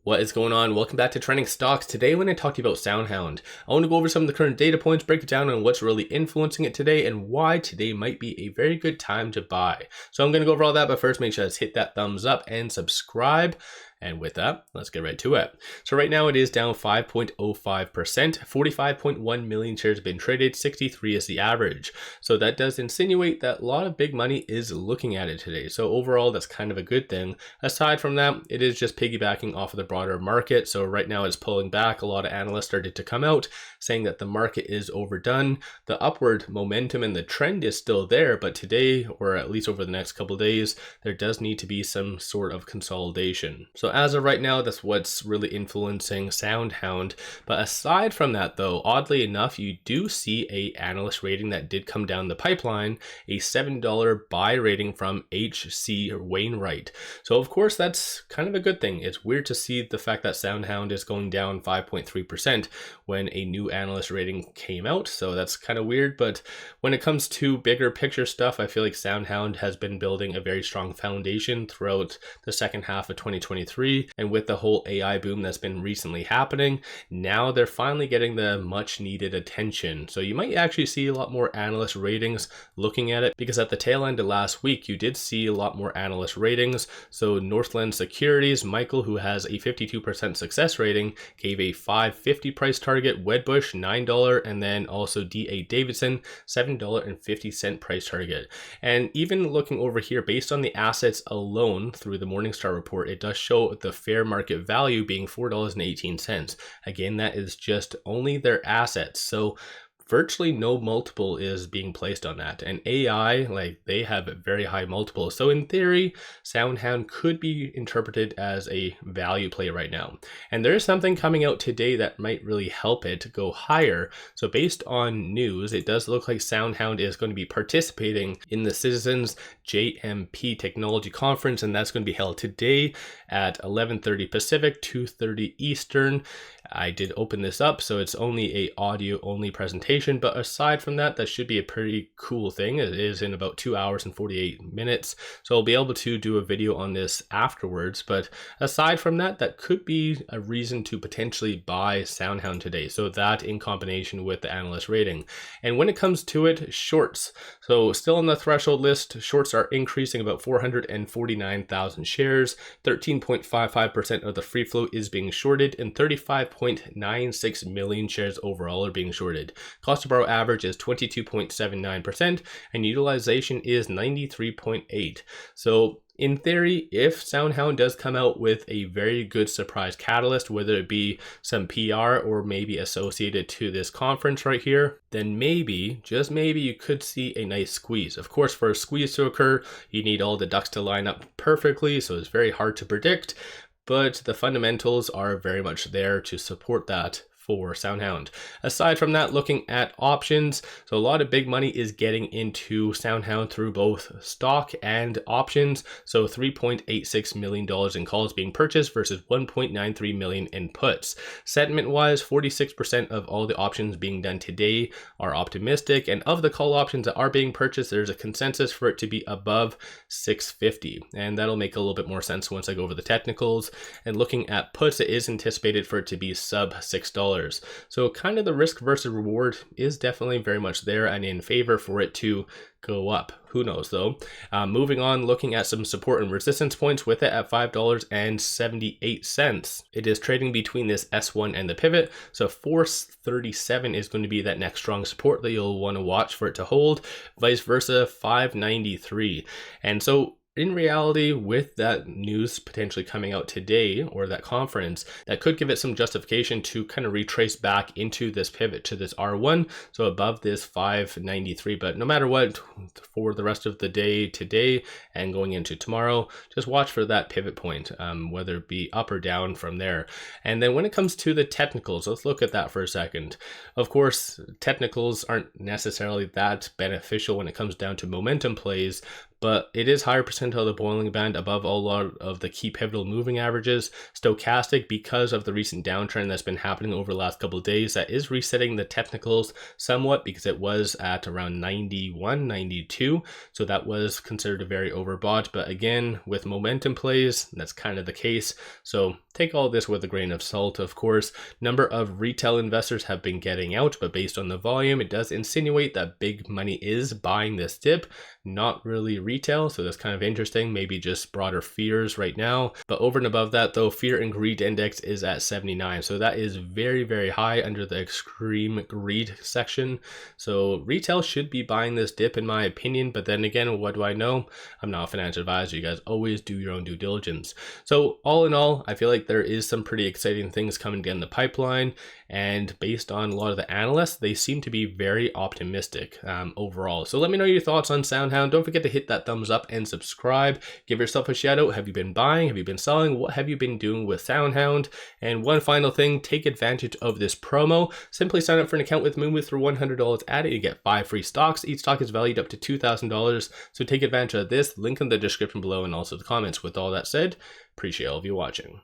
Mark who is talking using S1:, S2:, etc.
S1: What is going on? Welcome back to Trending Stocks. Today when I talk to you about SoundHound, I want to go over some of the current data points, break it down on what's really influencing it today and why today might be a very good time to buy. So I'm going to go over all that, but first make sure to hit that thumbs up and subscribe. And with that, let's get right to it. So right now it is down 5.05%, 45.1 million shares have been traded, 63 is the average. So that does insinuate that a lot of big money is looking at it today. So overall, that's kind of a good thing. Aside from that, it is just piggybacking off of the broader market. So right now it's pulling back. A lot of analysts started to come out saying that the market is overdone. The upward momentum and the trend is still there, but today, or at least over the next couple of days, there does need to be some sort of consolidation. So as of right now, that's what's really influencing SoundHound. But aside from that though, oddly enough, you do see a analyst rating that did come down the pipeline, a $7 buy rating from H.C. Wainwright. So of course, that's kind of a good thing. It's weird to see the fact that SoundHound is going down 5.3% when a new analyst rating came out. So that's kind of weird. But when it comes to bigger picture stuff, I feel like SoundHound has been building a very strong foundation throughout the second half of 2023. And with the whole AI boom that's been recently happening, now they're finally getting the much needed attention. So you might actually see a lot more analyst ratings looking at it, because at the tail end of last week, you did see a lot more analyst ratings. So Northland Securities, Michael, who has a 52% success rating, gave a $5.50 price target, Wedbush $9, and then also D.A. Davidson $7.50 price target. And even looking over here, based on the assets alone through the Morningstar report, it does show the fair market value being $4.18. Again, that is just only their assets. So virtually no multiple is being placed on that. And AI, like, they have very high multiples. So in theory, SoundHound could be interpreted as a value play right now. And there's something coming out today that might really help it go higher. So based on news, it does look like SoundHound is going to be participating in the Citizens JMP Technology Conference, and that's going to be held today at 11:30 Pacific, 2:30 Eastern. I did open this up, so it's only a audio only presentation, but aside from that, that should be a pretty cool thing. It is in about 2 hours and 48 minutes, so I'll be able to do a video on this afterwards. But aside from that, that could be a reason to potentially buy SoundHound today. So that in combination with the analyst rating. And when it comes to it, shorts. So still on the threshold list, shorts are increasing about 449,000 shares. 13.55% of the free float is being shorted, and 35.96 million shares overall are being shorted. Cost to borrow average is 22.79%, and utilization is 93.8%. So in theory, if SoundHound does come out with a very good surprise catalyst, whether it be some PR or maybe associated to this conference right here, then maybe, just maybe, you could see a nice squeeze. Of course, for a squeeze to occur, you need all the ducks to line up perfectly, so it's very hard to predict, but the fundamentals are very much there to support that for SoundHound. Aside from that, looking at options, so a lot of big money is getting into SoundHound through both stock and options. So $3.86 million in calls being purchased versus $1.93 million in puts. Sentiment wise, 46% of all the options being done today are optimistic, and of the call options that are being purchased, there's a consensus for it to be above 650, and that'll make a little bit more sense once I go over the technicals. And looking at puts, it is anticipated for it to be sub $6. So kind of the risk versus reward is definitely very much there and in favor for it to go up. Who knows though? Moving on, looking at some support and resistance points with it at $5.78. It is trading between this S1 and the pivot. So 437 is going to be that next strong support that you'll want to watch for it to hold. Vice versa, 593. And so in reality, with that news potentially coming out today, or that conference, that could give it some justification to kind of retrace back into this pivot to this R1, so above this 593. But no matter what, for the rest of the day today and going into tomorrow, just watch for that pivot point, whether it be up or down from there. And then when it comes to the technicals, let's look at that for a second. Of course, technicals aren't necessarily that beneficial when it comes down to momentum plays, but it is higher percentile of the Bollinger Band above a lot of the key pivotal moving averages. Stochastic, because of the recent downtrend that's been happening over the last couple of days, that is resetting the technicals somewhat because it was at around 91, 92. So that was considered a very overbought. But again, with momentum plays, that's kind of the case. So take all this with a grain of salt, of course. Number of retail investors have been getting out, but based on the volume, it does insinuate that big money is buying this dip, not really retail. So that's kind of interesting, maybe just broader fears right now. But over and above that though, fear and greed index is at 79. So that is very, very high under the extreme greed section. So retail should be buying this dip in my opinion, but then again, what do I know? I'm not a financial advisor. You guys always do your own due diligence. So all in all, I feel like there is some pretty exciting things coming down the pipeline, and based on a lot of the analysts, they seem to be very optimistic overall. So let me know your thoughts on SoundHound. Don't forget to hit that thumbs up and subscribe. Give yourself a shout out. Have you been buying? Have you been selling? What have you been doing with SoundHound? And one final thing, take advantage of this promo. Simply sign up for an account with Moonwith for $100 added. You get 5 free stocks. Each stock is valued up to $2,000. So take advantage of this. Link in the description below and also the comments. With all that said, appreciate all of you watching.